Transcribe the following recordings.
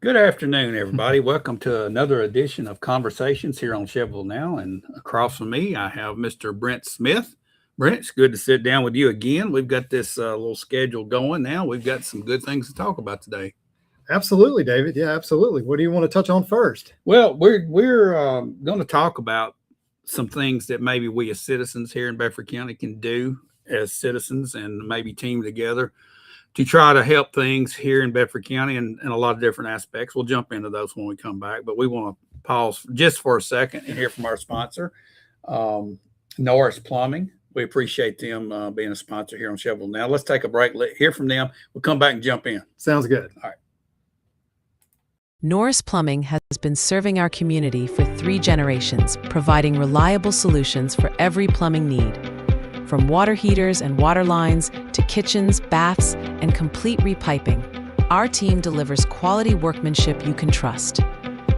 Good afternoon, everybody. Welcome to another edition of Conversations here on Chevrolet Now. And across from me, I have Mr. Brent Smith. Brent, it's good to sit down with you again. We've got this little schedule going now. We've got some good things to talk about today. Absolutely, David. Yeah, absolutely. What do you want to touch on first? Well, we're going to talk about some things that maybe we as citizens here in Bedford County can do as citizens and maybe team together to try to help things here in Bedford County in a lot of different aspects. We'll jump into those when we come back, but we want to pause just for a second and hear from our sponsor, Norris Plumbing. We appreciate them being a sponsor here on Chevrolet Now. Let's take a break, hear from them. We'll come back and jump in. Sounds good. All right. Norris Plumbing has been serving our community for 3 generations, providing reliable solutions for every plumbing need. From water heaters and water lines to kitchens, baths, and complete repiping, our team delivers quality workmanship you can trust.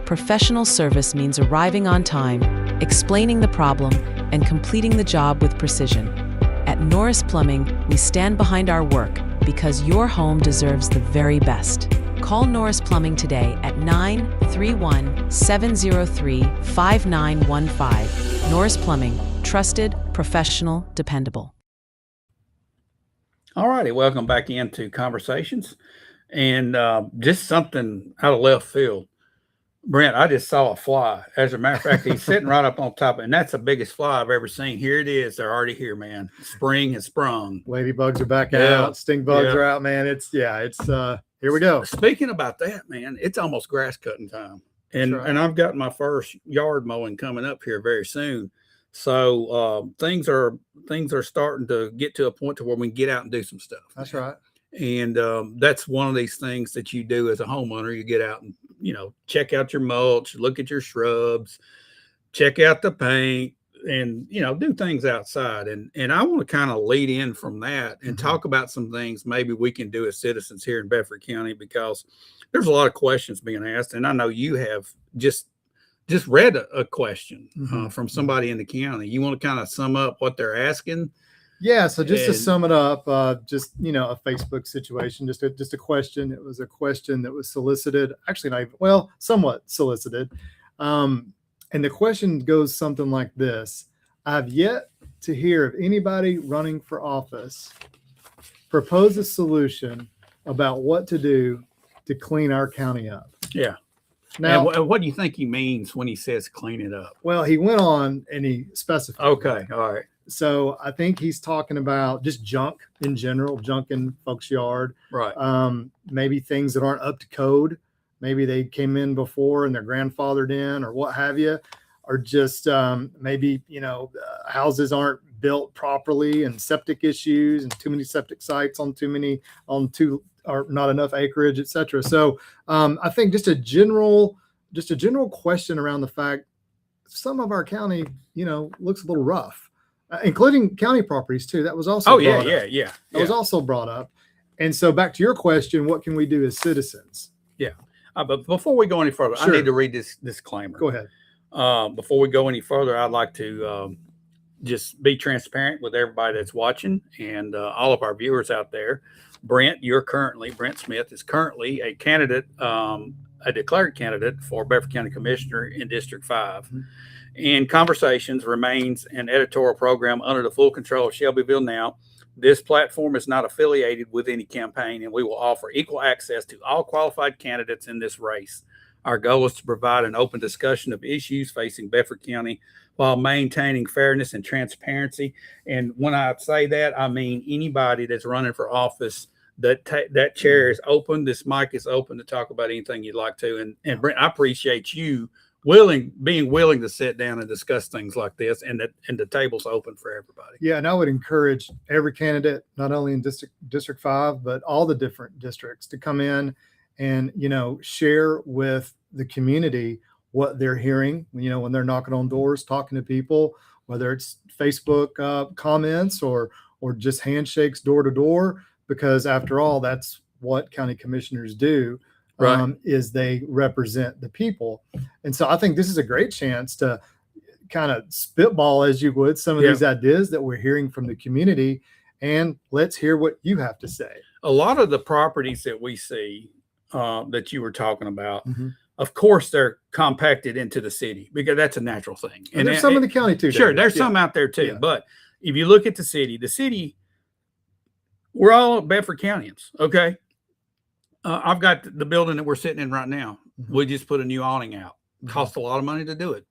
Professional service means arriving on time, explaining the problem, and completing the job with precision. At Norris Plumbing, we stand behind our work because your home deserves the very best. Call Norris Plumbing today at 931-703-5915. Norris Plumbing, trusted, professional, dependable. All righty, welcome back into Conversations. And just something out of left field. Brent, I just saw a fly. As a matter of fact, he's sitting right up on top of it, and that's the biggest fly I've ever seen. Here it is. They're already here, man. Spring has sprung. Ladybugs are back out. Stink bugs are out, man. It's here we go. Speaking about that, man, it's almost grass cutting time. And right. And I've got my first yard mowing coming up here very soon. So things are starting to get to a point to where we can get out and do some stuff. That's right. And that's one of these things that you do as a homeowner. You get out and, check out your mulch, look at your shrubs, check out the paint, and, do things outside. And I want to kind of lead in from that and talk about some things maybe we can do as citizens here in Bedford County, because there's a lot of questions being asked. And I know you have just read a question from somebody in the county. You want to kind of sum up what they're asking? Yeah. So just to sum it up, a Facebook situation, just a question. It was a question that was solicited, actually not even, somewhat solicited. And the question goes something like this: I've yet to hear of anybody running for office propose a solution about what to do to clean our county up. Yeah. Now, and what do you think he means when he says clean it up? Well, he went on and he specified. Okay. All right. So I think he's talking about just junk in general, junk in folks' yard. Right. Maybe things that aren't up to code. Maybe they came in before and they're grandfathered in or what have you, or just maybe, houses aren't built properly and septic issues and too many septic sites on or not enough acreage, etc. So I think just a general question around the fact some of our county, looks a little rough. Including county properties too. That was also That was also brought up. And so back to your question, what can we do as citizens? Yeah. But before we go any further, Sure. I need to read this disclaimer. Go ahead. Before we go any further, I'd like to just be transparent with everybody that's watching and all of our viewers out there. Brent Smith is currently a candidate, a declared candidate for Bedford County Commissioner in District 5. Mm-hmm. And Conversations remains an editorial program under the full control of Shelbyville Now. This platform is not affiliated with any campaign, and we will offer equal access to all qualified candidates in this race. Our goal is to provide an open discussion of issues facing Bedford County while maintaining fairness and transparency. And when I say that, I mean anybody that's running for office, that chair is open. This mic is open to talk about anything you'd like to. And Brent, I appreciate you being willing to sit down and discuss things like this, and the table's open for everybody. Yeah, and I would encourage every candidate, not only in District 5, but all the different districts, to come in and share with the community what they're hearing. When they're knocking on doors, talking to people, whether it's Facebook comments or just handshakes door to door, because after all, that's what county commissioners do. Right. Is they represent the people. And so I think this is a great chance to kind of spitball, as you would, some of these ideas that we're hearing from the community, and let's hear what you have to say. A lot of the properties that we see that you were talking about, Mhm. of course, they're compacted into the city because that's a natural thing. And there's some in the county too. Sure, David. there's Yeah. some out there too. Yeah. But if you look at the city, we're all Bedford Countyans. Okay. I've got the building that we're sitting in right now. Mhm. We just put a new awning out. Mhm. Cost a lot of money to do it.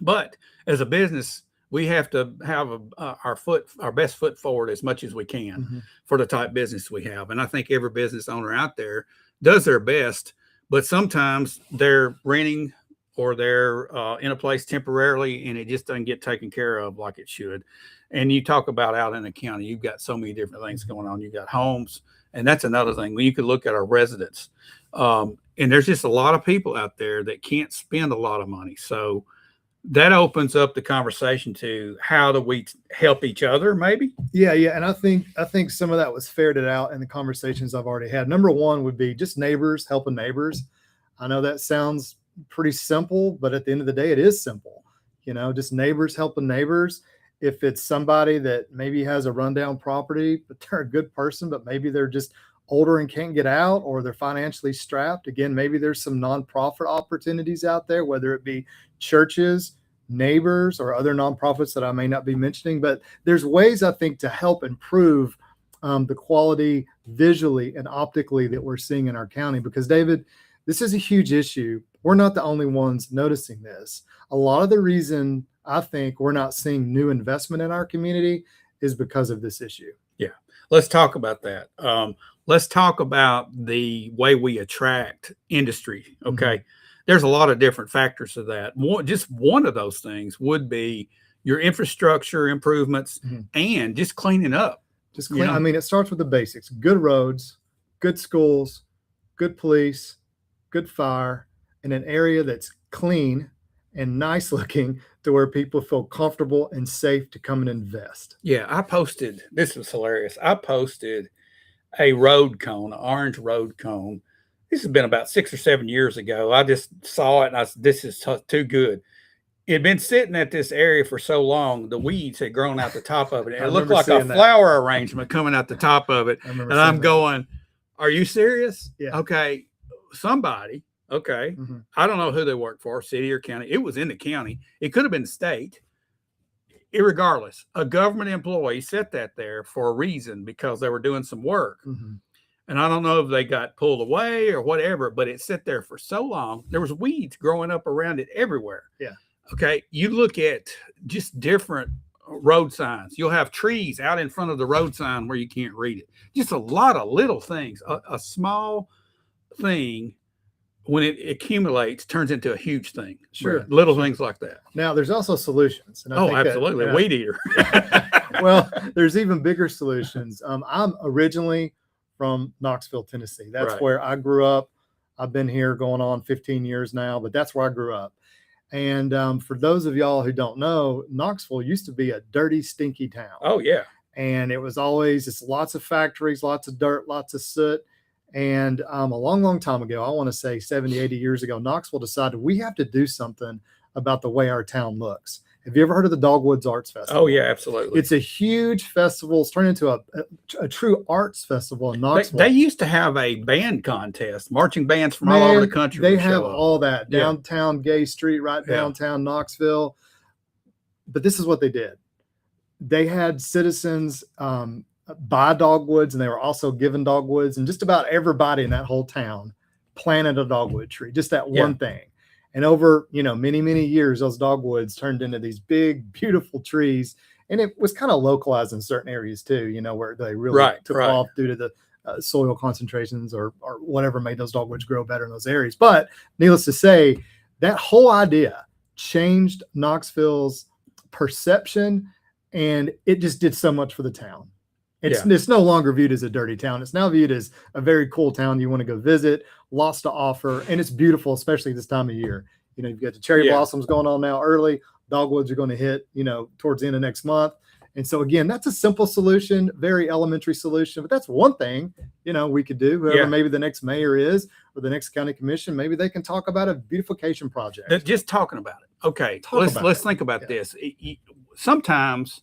But as a business, we have to have our best foot forward as much as we can Mhm. for the type business we have. And I think every business owner out there does their best, but sometimes they're renting or they're in a place temporarily and it just doesn't get taken care of like it should. And you talk about out in the county, you've got so many different things going on. You've got homes, and that's another thing. When you could look at our residents, and there's just a lot of people out there that can't spend a lot of money. So that opens up the conversation to how do we help each other, maybe? Yeah, and I think some of that was ferreted out in the conversations I've already had. Number one would be just neighbors helping neighbors. I know that sounds pretty simple, but at the end of the day, it is simple. Just neighbors helping neighbors. If it's somebody that maybe has a rundown property, but they're a good person, but maybe they're just older and can't get out, or they're financially strapped. Again, maybe there's some nonprofit opportunities out there, whether it be churches, neighbors, or other nonprofits that I may not be mentioning. But there's ways, I think, to help improve the quality visually and optically that we're seeing in our county. Because, David, this is a huge issue. We're not the only ones noticing this. A lot of the reason I think we're not seeing new investment in our community is because of this issue. Yeah. Let's talk about that. Let's talk about the way we attract industry. Okay. There's a lot of different factors to that. Just one of those things would be your infrastructure improvements and just cleaning up. Just clean. I mean, it starts with the basics: good roads, good schools, good police, good fire, in an area that's clean and nice looking to where people feel comfortable and safe to come and invest. Yeah, this was hilarious. I posted a road cone, an orange road cone. This has been about 6 or 7 years ago. I just saw it and I said, this is too good. It had been sitting at this area for so long, the weeds had grown out the top of it. It looked like a flower arrangement coming out the top of it. And I'm going, are you serious? Yeah. Okay. Somebody, okay. I don't know who they work for, city or county. It was in the county. It could have been the state. Irregardless, a government employee set that there for a reason because they were doing some work. And I don't know if they got pulled away or whatever, but it sat there for so long. There was weeds growing up around it everywhere. Yeah. Okay. You look at just different road signs. You'll have trees out in front of the road sign where you can't read it. Just a lot of little things. A small thing, when it accumulates, turns into a huge thing. Sure. Little things like that. Now, there's also solutions. And I think absolutely. Weed eater. Well, there's even bigger solutions. I'm originally from Knoxville, Tennessee. That's where I grew up. I've been here going on 15 years now, but that's where I grew up. And for those of y'all who don't know, Knoxville used to be a dirty, stinky town. Oh, yeah. And it was always just lots of factories, lots of dirt, lots of soot. And a long, long time ago, I want to say 70, 80 years ago, Knoxville decided we have to do something about the way our town looks. Have you ever heard of the Dogwoods Arts Festival? Oh, yeah, absolutely. It's a huge festival. It's turned into a true arts festival in Knoxville. They used to have a band contest, marching bands from all over the country. They have all that. Downtown Gay Street, right downtown Knoxville. But this is what they did. They had citizens buy dogwoods, and they were also given dogwoods, and just about everybody in that whole town planted a dogwood tree, just that one thing. And over, many, many years, those dogwoods turned into these big, beautiful trees. And it was kind of localized in certain areas too, where they really took off due to the soil concentrations or whatever made those dogwoods grow better in those areas. But needless to say, that whole idea changed Knoxville's perception, and it just did so much for the town. It's no longer viewed as a dirty town. It's now viewed as a very cool town you want to go visit, lots to offer, and it's beautiful, especially this time of year. You've got the cherry blossoms going on now early. Dogwoods are going to hit, towards the end of next month. And so, again, that's a simple solution, very elementary solution, but that's one thing, we could do. Whoever maybe the next mayor is or the next county commission, maybe they can talk about a beautification project. Just talking about it. Okay, let's think about this. Sometimes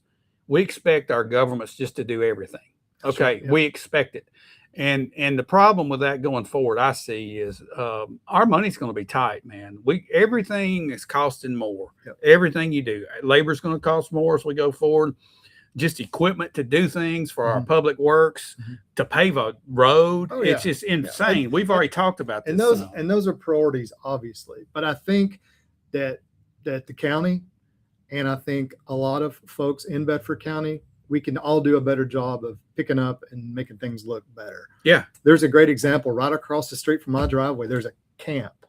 we expect our governments just to do everything. Okay, we expect it. And the problem with that going forward, I see, is our money's going to be tight, man. Everything is costing more. Yep. Everything you do, labor's going to cost more as we go forward. Just equipment to do things for our public works, to pave a road. Oh, It's yeah. just insane. We've already talked about this. And those are priorities, obviously. But I think that the county, and I think a lot of folks in Bedford County, we can all do a better job of picking up and making things look better. Yeah. There's a great example right across the street from my driveway. There's a camp,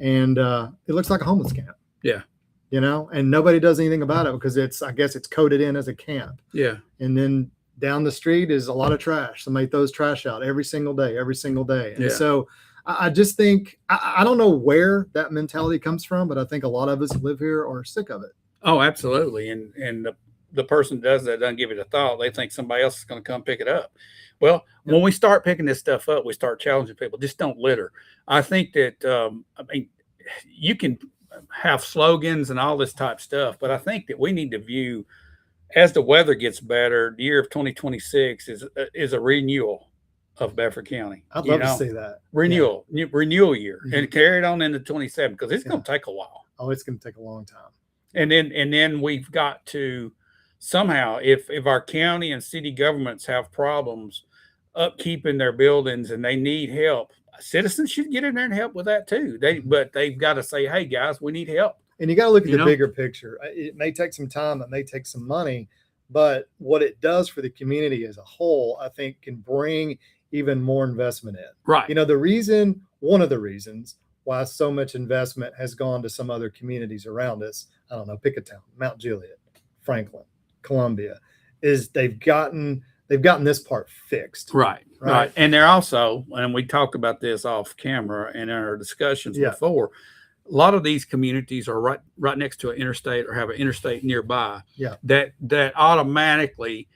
and it looks like a homeless camp. Yeah. You know, and nobody does anything about it because I guess it's coded in as a camp. Yeah. And then down the street is a lot of trash. Somebody throws trash out every single day. And Yeah. so I just think, I don't know where that mentality comes from, but I think a lot of us who live here are sick of it. Oh, absolutely. And the person that does that doesn't give it a thought. They think somebody else is going to come pick it up. Well, when we start picking this stuff up, we start challenging people. Just don't litter. I think that, you can have slogans and all this type stuff, but I think that we need to view, as the weather gets better, the year of 2026 is a renewal of Bedford County. I'd love to see that. Renewal year, and carry it on into 27, because it's going to take a while. Oh, it's going to take a long time. And then we've got to somehow, if our county and city governments have problems upkeeping their buildings and they need help, citizens should get in there and help with that too. But they've got to say, hey guys, we need help. And you got to look at the bigger picture. It may take some time, it may take some money, but what it does for the community as a whole, I think, can bring even more investment in. Right. You know, one of the reasons why so much investment has gone to some other communities around us, I don't know, pick a town, Mount Juliet, Franklin, Columbia, is they've gotten this part fixed. Right. And they're also, and we talked about this off camera and in our discussions before, a lot of these communities are right next to an interstate or have an interstate nearby. Yeah. That automatically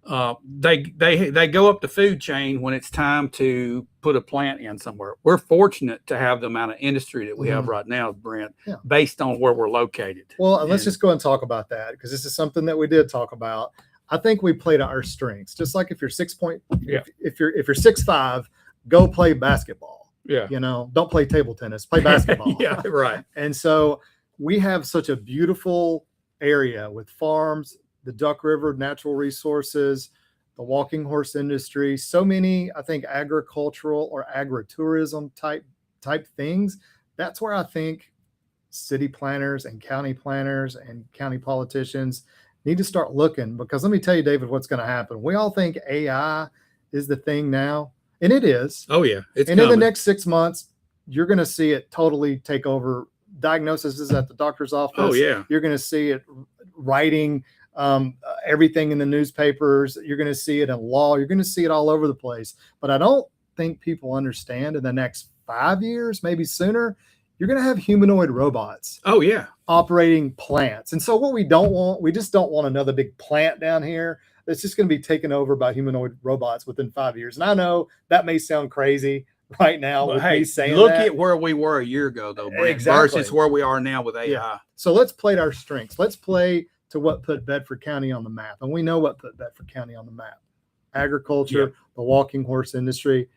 they go up the food chain when it's time to put a plant in somewhere. We're fortunate to have the amount of industry that we have right now, Brent, based on where we're located. Well, and let's just go and talk about that, because this is something that we did talk about. I think we played to our strengths. Just like if you're 6'5", go play basketball. Yeah. You know, don't play table tennis, play basketball. Yeah, right. And so we have such a beautiful area with farms, the Duck River natural resources, the walking horse industry, so many, I think, agricultural or agritourism type things. That's where I think city planners and county politicians need to start looking, because let me tell you, David, what's going to happen. We all think AI is the thing now, and it is. Oh yeah. In the next 6 months, you're going to see it totally take over. Diagnosis is at the doctor's office. Oh yeah. You're going to see it writing everything in the newspapers. You're going to see it in law. You're going to see it all over the place. But I don't think people understand in the next 5 years, maybe sooner, you're going to have humanoid robots. Oh yeah. Operating plants. And so what we just don't want another big plant down here that's just going to be taken over by humanoid robots within 5 years. And I know that may sound crazy right now with me saying look that. At where we were a year ago, though, Brent, exactly, versus where we are now with AI. Yeah. So let's play to our strengths. Let's play to what put Bedford County on the map. And we know what put Bedford County on the map. Agriculture, the walking horse industry,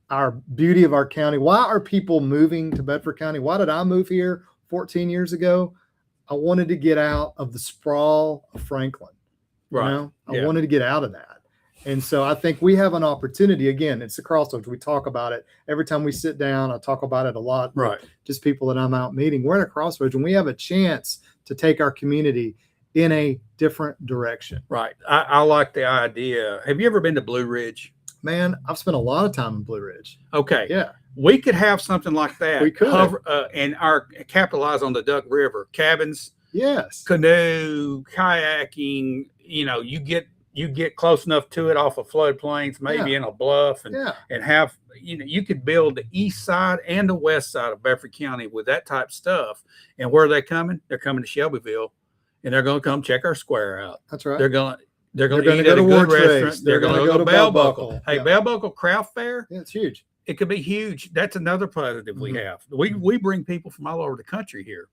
our beauty of our county. Why are people moving to Bedford County? Why did I move here 14 years ago? I wanted to get out of the sprawl of Franklin. Right. You know? I wanted to get out of that. And so I think we have an opportunity. Again, it's the crossroads. We talk about it every time we sit down. I talk about it a lot. Right. Just people that I'm out meeting. We're at a crossroads, and we have a chance to take our community in a different direction. Right. I like the idea. Have you ever been to Blue Ridge? Man, I've spent a lot of time in Blue Ridge. Okay. Yeah. We could have something like that. We could. And capitalize on the Duck River. Cabins, yes, canoe, kayaking. You know, you get close enough to it off of floodplains, maybe in a bluff, and have, you could build the east side and the west side of Bedford County with that type of stuff. And where are they coming? They're coming to Shelbyville, and they're going to come check our square out. That's right. They're going to go eat to at a War good Trace. restaurant. They're They're going to go to Bell Buckle. Hey, Bell Buckle Craft Fair. Yeah, it's huge. It could be huge. That's another positive we have. We bring people from all over the country here.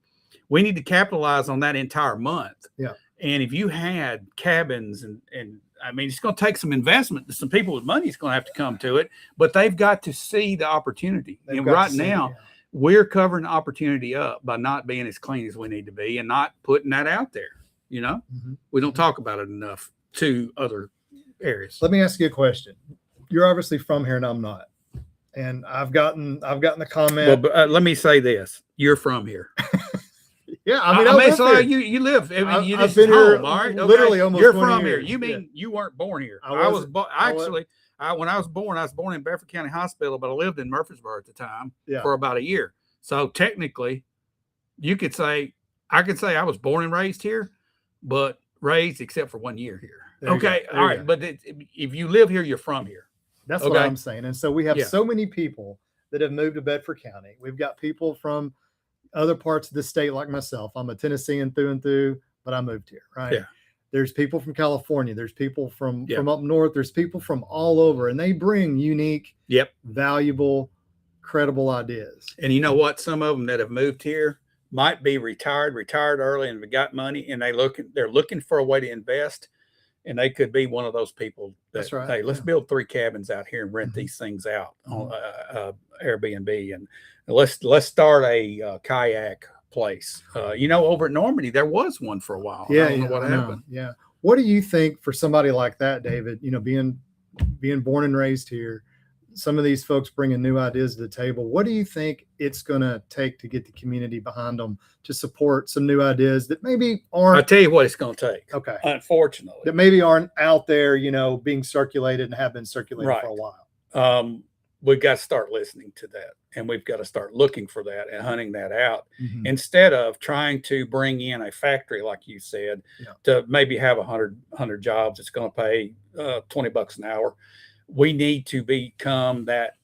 We need to capitalize on that entire month. Yeah. And if you had cabins and I mean, it's going to take some investment. Some people with money is going to have to come to it, but they've got to see the opportunity. And right now, we're covering the opportunity up by not being as clean as we need to be and not putting that out there. You know, we don't talk about it enough to other areas. Let me ask you a question. You're obviously from here and I'm not. And I've gotten the comment. Well, but, let me say this. You're from here. Yeah, I mean, so you live. I mean, I've been here, all right? literally almost. You're from years. here. You mean you weren't born here? When I was born in Bedford County Hospital, but I lived in Murfreesboro at the time Yeah. for about a year. So technically, I could say I was born and raised here, but raised except for 1 year here. Okay, all right. But if you live here, you're from here. That's what I'm saying. And so we have so many people that have moved to Bedford County. We've got people from other parts of the state like myself. I'm a Tennessean through and through, but I moved here, right? Yeah. There's people from California. There's people from up north. There's people from all over, and they bring unique, valuable, credible ideas. And you know what? Some of them that have moved here might be retired early and got money, and they're looking for a way to invest. And they could be one of those people that, That's right. Hey, let's build 3 cabins out here and rent these things out on Airbnb. And let's start a kayak place. Over at Normandy, there was one for a while. Yeah. I don't know what happened. Yeah. What do you think for somebody like that, David, being born and raised here, some of these folks bringing new ideas to the table. What do you think it's going to take to get the community behind them to support some new ideas that maybe aren't? I'll tell you what it's going to take. Okay. Unfortunately. That maybe aren't out there, being circulated and have been circulated for a while. We've got to start listening to that, and we've got to start looking for that and hunting that out instead of trying to bring in a factory, like you said, to maybe have 100 jobs. It's going to pay $20 an hour. We need to become that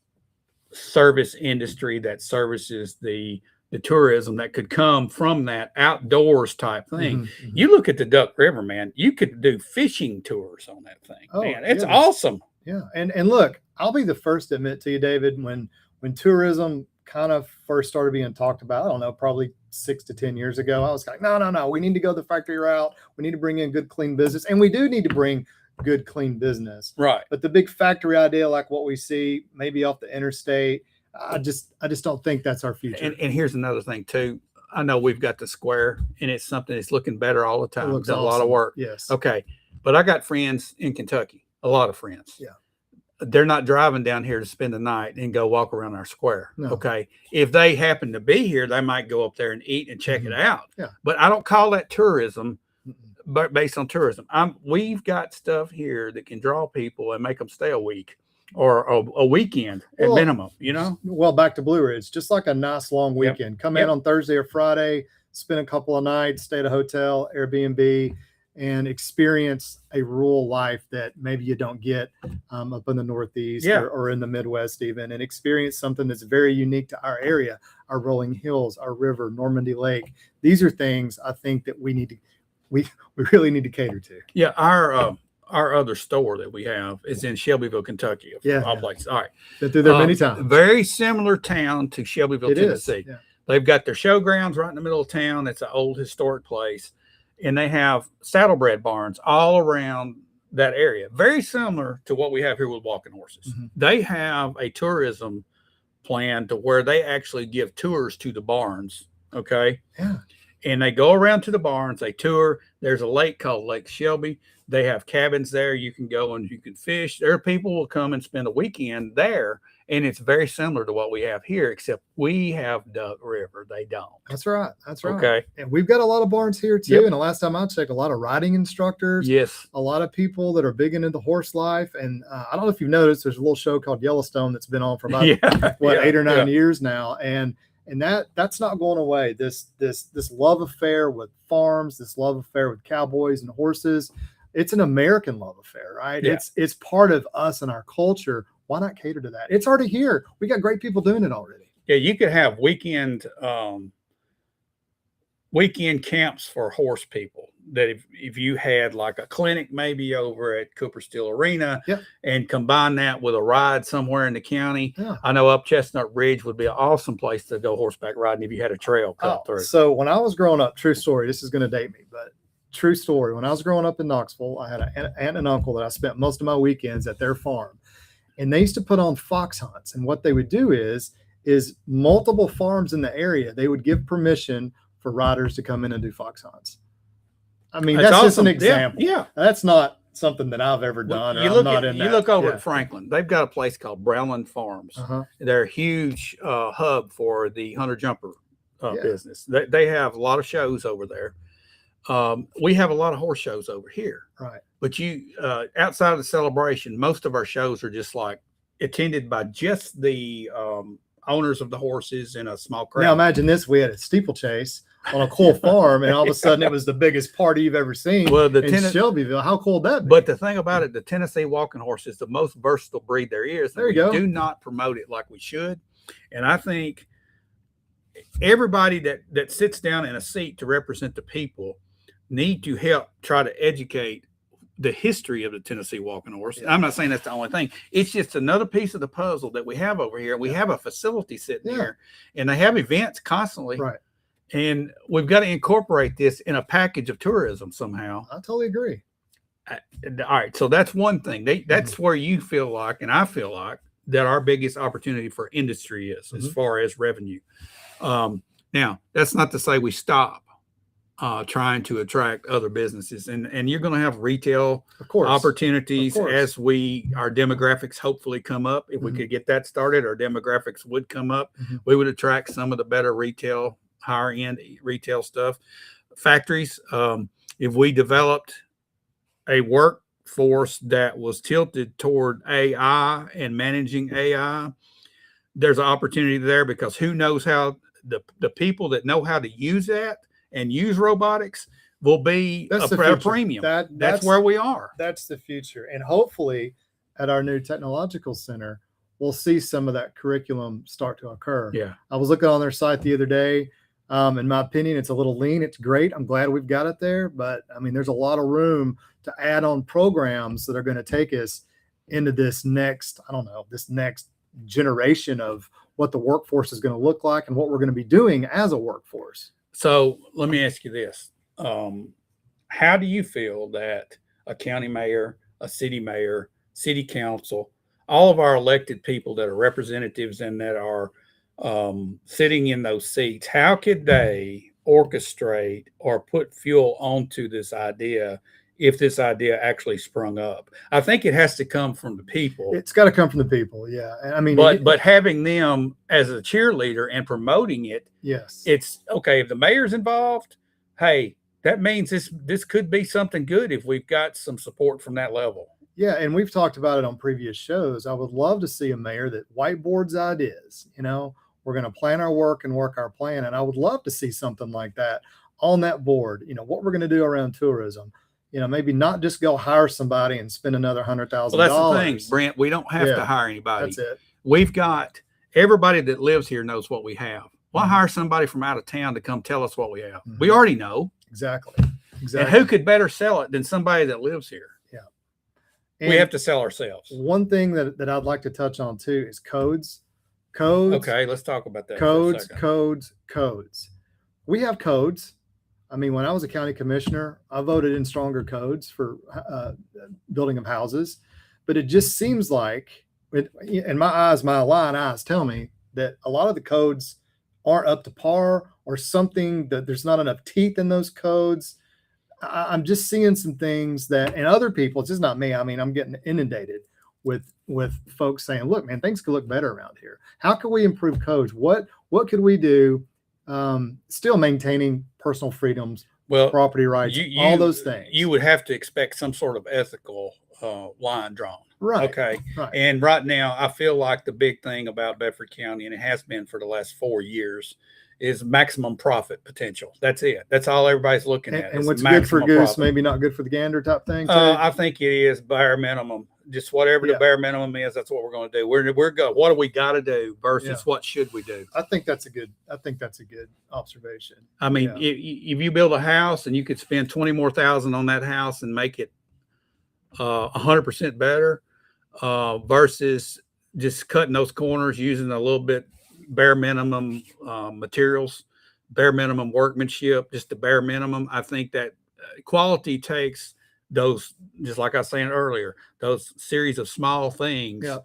service industry that services the tourism that could come from that outdoors type thing. You look at the Duck River, man, you could do fishing tours on that thing. Man, it's awesome. Yeah. And look, I'll be the first to admit to you, David, when tourism kind of first started being talked about, I don't know, probably 6 to 10 years ago, I was like, no, we need to go the factory route. We need to bring in good, clean business. And we do need to bring good, clean business. Right. But the big factory idea, like what we see maybe off the interstate, I just don't think that's our future. And here's another thing too. I know we've got the square and it's something that's looking better all the time. It's a lot of work. Yes. Okay. But I got friends in Kentucky, a lot of friends. Yeah. They're not driving down here to spend the night and go walk around our square. No. Okay. If they happen to be here, they might go up there and eat and check it out. Yeah. But I don't call that tourism, but based on tourism. We've got stuff here that can draw people and make them stay a week or a weekend at minimum, Well, back to Blue Ridge, just like a nice long weekend. Come in on Thursday or Friday, spend a couple of nights, stay at a hotel, Airbnb, and experience a rural life that maybe you don't get up in the Northeast or in the Midwest even, and experience something that's very unique to our area, our rolling hills, our river, Normandy Lake. These are things I think that we really need to cater to. Yeah. Our other store that we have is in Shelbyville, Kentucky. All places. All right. Been through there many times. Very similar town to Shelbyville, Tennessee. Yeah. They've got their showgrounds right in the middle of town. It's an old historic place. And they have saddlebred barns all around that area. Very similar to what we have here with walking horses. They have a tourism plan to where they actually give tours to the barns. Okay. Yeah. And they go around to the barns, they tour. There's a lake called Lake Shelby. They have cabins there. You can go and you can fish. There are people will come and spend a weekend there. And it's very similar to what we have here, except we have Duck River. They don't. That's right. Okay. And we've got a lot of barns here too. And the last time I checked, a lot of riding instructors. Yes. A lot of people that are big into horse life. And I don't know if you've noticed, there's a little show called Yellowstone that's been on for about 8 or 9 years now. And that's not going away. This love affair with farms, this love affair with cowboys and horses, it's an American love affair, right? Yeah. It's part of us and our culture. Why not cater to that? It's already here. We got great people doing it already. Yeah, you could have weekend camps for horse people. That if you had like a clinic maybe over at Cooper Steel Arena and combine that with a ride somewhere in the county. Yeah. I know up Chestnut Ridge would be an awesome place to go horseback riding if you had a trail cut through. So when I was growing up, true story, this is going to date me, but true story. When I was growing up in Knoxville, I had an aunt and an uncle that I spent most of my weekends at their farm, and they used to put on fox hunts. And what they would do is multiple farms in the area, they would give permission for riders to come in and do fox hunts. I mean, that's just an example. Yeah. That's not something that I've ever done. You look over at Franklin. They've got a place called Brownland Farms. They're a huge hub for the hunter jumper business. They have a lot of shows over there. We have a lot of horse shows over here. Right. But outside of the celebration, most of our shows are just like attended by just the owners of the horses in a small crowd. Now imagine this: we had a steeplechase on a cool farm, and all of a sudden it was the biggest party you've ever seen. Well, in Shelbyville, how cool would that be? But the thing about it, the Tennessee walking horse is the most versatile breed there is. There you go. We do not promote it like we should, and I think everybody that sits down in a seat to represent the people need to help try to educate the history of the Tennessee walking horse. I'm not saying that's the only thing. It's just another piece of the puzzle that we have over here. We have a facility sitting here, and they have events constantly. Right. And we've got to incorporate this in a package of tourism somehow. I totally agree. All right. So that's one thing. That's where you feel like, and I feel like, that our biggest opportunity for industry is as far as revenue. Now, that's not to say we stop trying to attract other businesses. And you're going to have retail opportunities as our demographics hopefully come up. If we could get that started, our demographics would come up. We would attract some of the better higher end retail stuff. Factories, if we developed a workforce that was tilted toward AI and managing AI, there's an opportunity there, because who knows how the people that know how to use that and use robotics will be a premium. That's where we are. That's the future. And hopefully at our new technological center, we'll see some of that curriculum start to occur. Yeah. I was looking on their site the other day. In my opinion, it's a little lean. It's great. I'm glad we've got it there. But I mean, there's a lot of room to add on programs that are going to take us into this next generation of what the workforce is going to look like and what we're going to be doing as a workforce. So let me ask you this. How do you feel that a county mayor, a city mayor, city council, all of our elected people that are representatives and that are sitting in those seats, how could they orchestrate or put fuel onto this idea if this idea actually sprung up? I think it has to come from the people. It's got to come from the people. Yeah. I mean, but having them as a cheerleader and promoting it. Yes. It's okay. If the mayor's involved, hey, that means this could be something good if we've got some support from that level. Yeah. And we've talked about it on previous shows. I would love to see a mayor that whiteboards ideas. We're going to plan our work and work our plan. And I would love to see something like that on that board, what we're going to do around tourism. Maybe not just go hire somebody and spend another $100,000. Well, that's the thing, Brent. We don't have to hire anybody. That's it. We've got everybody that lives here knows what we have. Why hire somebody from out of town to come tell us what we have? We already know. Exactly. And who could better sell it than somebody that lives here? Yeah. And we have to sell ourselves. One thing that I'd like to touch on too is codes. Okay, let's talk about that. Codes. We have codes. I mean, when I was a county commissioner, I voted in stronger codes for building of houses, but it just seems like, in my lying eyes tell me that a lot of the codes aren't up to par, or something that there's not enough teeth in those codes. I'm just seeing some things that, and other people, it's just not me. I mean, I'm getting inundated with folks saying, look, man, things could look better around here. How can we improve codes? What could we do? Still maintaining personal freedoms, property rights, all those things. You would have to expect some sort of ethical line drawn. Right. Okay. Right. And right now, I feel like the big thing about Bedford County, and it has been for the last 4 years, is maximum profit potential. That's it. That's all everybody's looking at. And what's good for goose, maybe not good for the gander type thing. I think it is bare minimum. Just whatever the bare minimum is, that's what we're going to do. We're going. What do we got to do versus what should we do? I think that's a good observation. I mean, if you build a house and you could spend 20 more thousand on that house and make it 100% better, versus just cutting those corners using a little bit bare minimum materials, bare minimum workmanship, just the bare minimum. I think that quality takes those, just like I was saying earlier, those series of small things Yeah.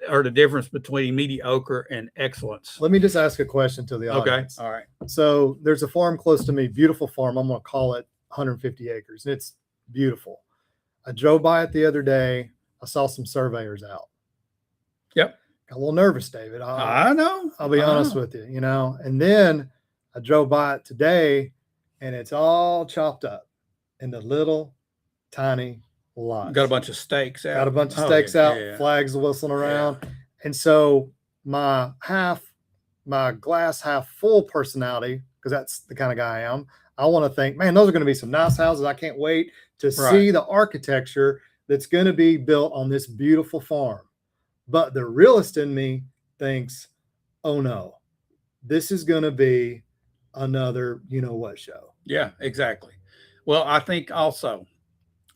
are the difference between mediocre and excellence. Let me just ask a question to the Okay. audience. All right. So there's a farm close to me, beautiful farm. I'm going to call it 150 acres. And it's beautiful. I drove by it the other day. I saw some surveyors out. Yep. Got a little nervous, David. I know. I'll be honest with you, and then I drove by it today and it's all chopped up into little tiny lots. Got a bunch of stakes out. Got a bunch of stakes out, flags whistling around. Yeah. And so my glass half full personality, because that's the kind of guy I am, I want to think, man, those are going to be some nice houses. I can't wait to see the architecture that's going to be built on this beautiful farm. But the realist in me thinks, oh no, this is going to be another you-know-what show. Yeah, exactly. Well, I think also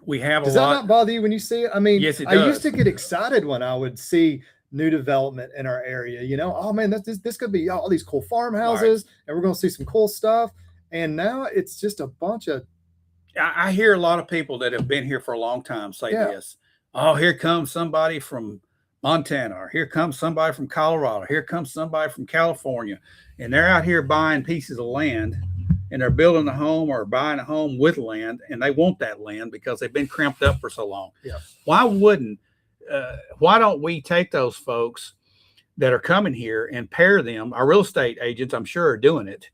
we have Does that not bother you when you see it? I mean, yes, it I does. used to get excited when I would see new development in our area. Oh man, this could be all these cool farmhouses, and we're going to see some cool stuff. And now it's just a bunch of. I hear a lot of people that have been here for a long time say this. Oh, here comes somebody from Montana, or here comes somebody from Colorado, here comes somebody from California, and they're out here buying pieces of land, and they're building a home or buying a home with land, and they want that land because they've been cramped up for so long. Yeah. Why don't we take those folks that are coming here and pair them? Our real estate agents, I'm sure, are doing it,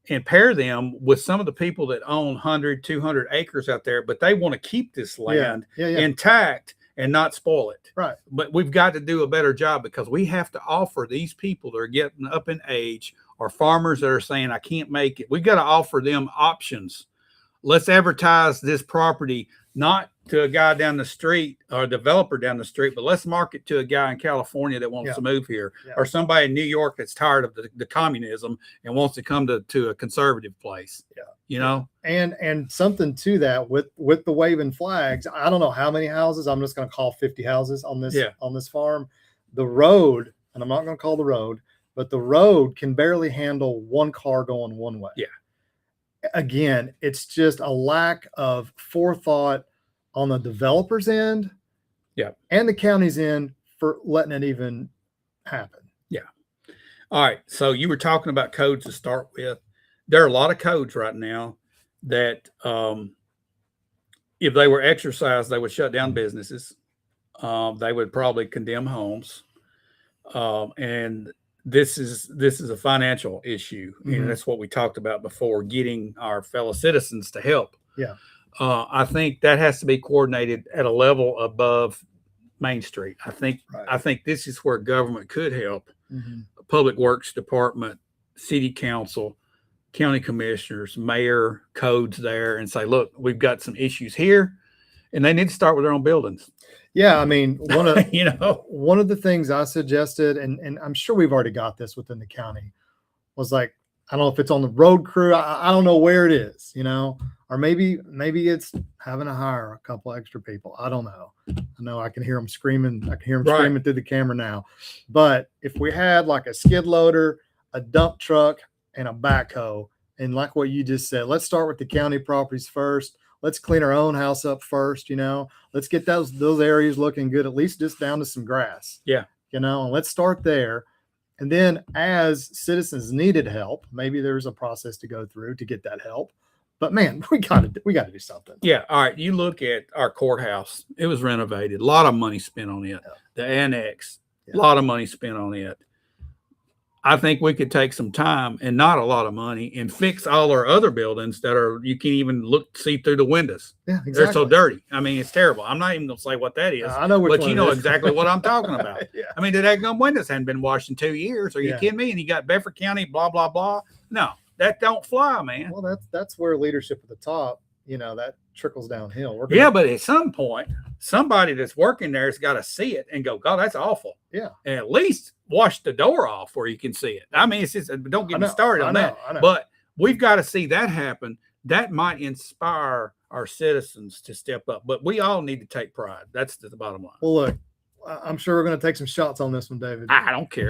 and pair them with some of the people that own 100, 200 acres out there, but they want to keep this land intact and not spoil it. Right. But we've got to do a better job, because we have to offer these people that are getting up in age, or farmers that are saying, I can't make it. We've got to offer them options. Let's advertise this property, not to a guy down the street or a developer down the street, but let's market to a guy in California that wants to move here, or somebody in New York that's tired of the communism and wants to come to a conservative place. Yeah. And something to that with the waving flags. I don't know how many houses. I'm just going to call 50 houses on this farm. The road, and I'm not going to call the road, but the road can barely handle one car going one way. Yeah. Again, it's just a lack of forethought on the developer's end, and the county's end for letting it even happen. Yeah. All right. So you were talking about codes to start with. There are a lot of codes right now that, if they were exercised, they would shut down businesses. They would probably condemn homes, and this is a financial issue, and that's what we talked about before, getting our fellow citizens to help. Yeah. I think that has to be coordinated at a level above Main Street. I think this is where government could help. Public Works Department, City Council, County Commissioners, Mayor, codes there, and say, look, we've got some issues here, and they need to start with their own buildings. Yeah, I mean, one of the things I suggested, and I'm sure we've already got this within the county, was like, I don't know if it's on the road crew. I don't know where it is, or maybe it's having to hire a couple extra people. I don't know. I know I can hear them screaming. I can hear them screaming through the camera now. But if we had like a skid loader, a dump truck, and a backhoe, and like what you just said, let's start with the county properties first. Let's clean our own house up first. Let's get those areas looking good, at least just down to some grass. Yeah. And let's start there. And then as citizens needed help, maybe there's a process to go through to get that help. But man, we got to do something. Yeah. All right. You look at our courthouse. It was renovated. A lot of money spent on it. Yeah. The annex, a lot of money spent on it. I think we could take some time and not a lot of money and fix all our other buildings that you can't even see through the windows. Yeah, exactly. They're so dirty. I mean, it's terrible. I'm not even going to say what that is. I know, but you know exactly what I'm talking about. Yeah. I mean, the daggum windows hadn't been washed in 2 years. Are you kidding me? And you got Bedford County, blah, blah, blah. No, that don't fly, man. Well, that's where leadership at the top, that trickles downhill. But at some point, somebody that's working there has got to see it and go, God, that's awful. Yeah. And at least wash the door off where you can see it. I mean, it's just, don't get me started on that. But we've got to see that happen. That might inspire our citizens to step up. But we all need to take pride. That's the bottom line. Well, look, I'm sure we're going to take some shots on this one, David. I don't care.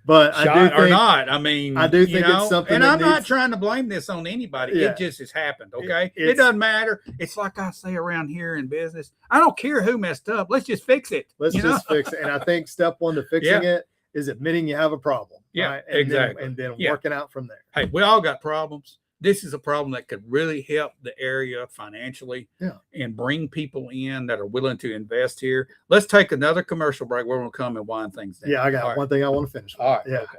But Shot I do think, or not. I mean, I do think it's something and that I'm not needs- trying to blame this on anybody. Yeah. It just has happened. Okay. It It's- doesn't matter. It's like I say around here in business. I don't care who messed up. Let's just fix it. Let's you just know? fix it. And I think step one to fixing it is admitting you have a problem. Yeah, right? And exactly. and then Yeah. working out from there. Hey, we all got problems. This is a problem that could really help the area financially and bring people in that are willing to invest here. Let's take another commercial break. We're going to come and wind things down. Yeah, I got All right. one thing I want to finish with. All right. Yeah. Okay.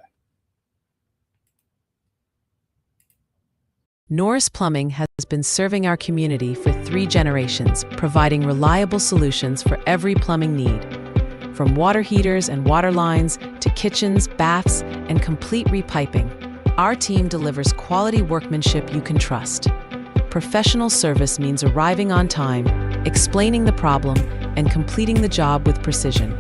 Norris Plumbing has been serving our community for 3 generations, providing reliable solutions for every plumbing need. From water heaters and water lines to kitchens, baths, and complete repiping, our team delivers quality workmanship you can trust. Professional service means arriving on time, explaining the problem, and completing the job with precision.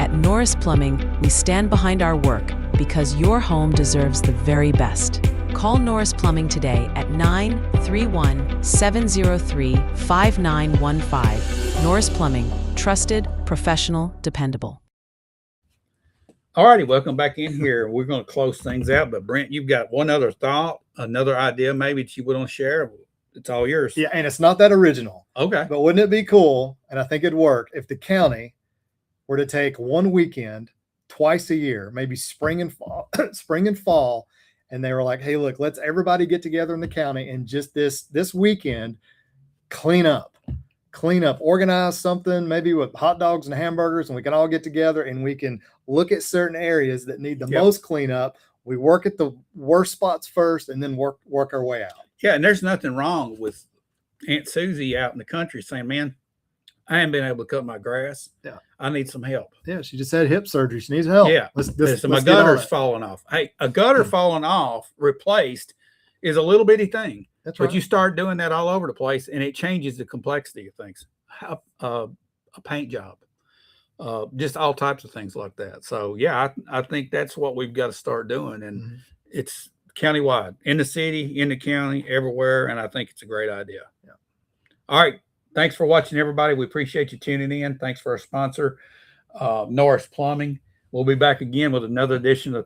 At Norris Plumbing, we stand behind our work because your home deserves the very best. Call Norris Plumbing today at 931-703-5915. Norris Plumbing, trusted, professional, dependable. All righty. Welcome back in here. We're going to close things out. But Brent, you've got one other thought, another idea maybe that you want to share. It's all yours. Yeah, and it's not that original. Okay. But wouldn't it be cool, and I think it'd work, if the county were to take one weekend twice a year, maybe spring and fall, and they were like, hey, look, let's everybody get together in the county and just this weekend clean up, organize something, maybe with hot dogs and hamburgers, and we can all get together and we can look at certain areas that need the most cleanup. We work at the worst spots first and then work our way out. Yeah, and there's nothing wrong with Aunt Susie out in the country saying, man, I haven't been able to cut my grass. Yeah. I need some help. Yeah, she just had hip surgery. She needs help. Yeah. So my gutter's falling off. Hey, a gutter falling off, replaced, is a little bitty thing. That's right. But you start doing that all over the place, and it changes the complexity of things. A paint job, just all types of things like that. So, yeah, I think that's what we've got to start doing. And it's countywide, in the city, in the county, everywhere. And I think it's a great idea. Yeah. All right. Thanks for watching, everybody. We appreciate you tuning in. Thanks for our sponsor, Norris Plumbing. We'll be back again with another edition of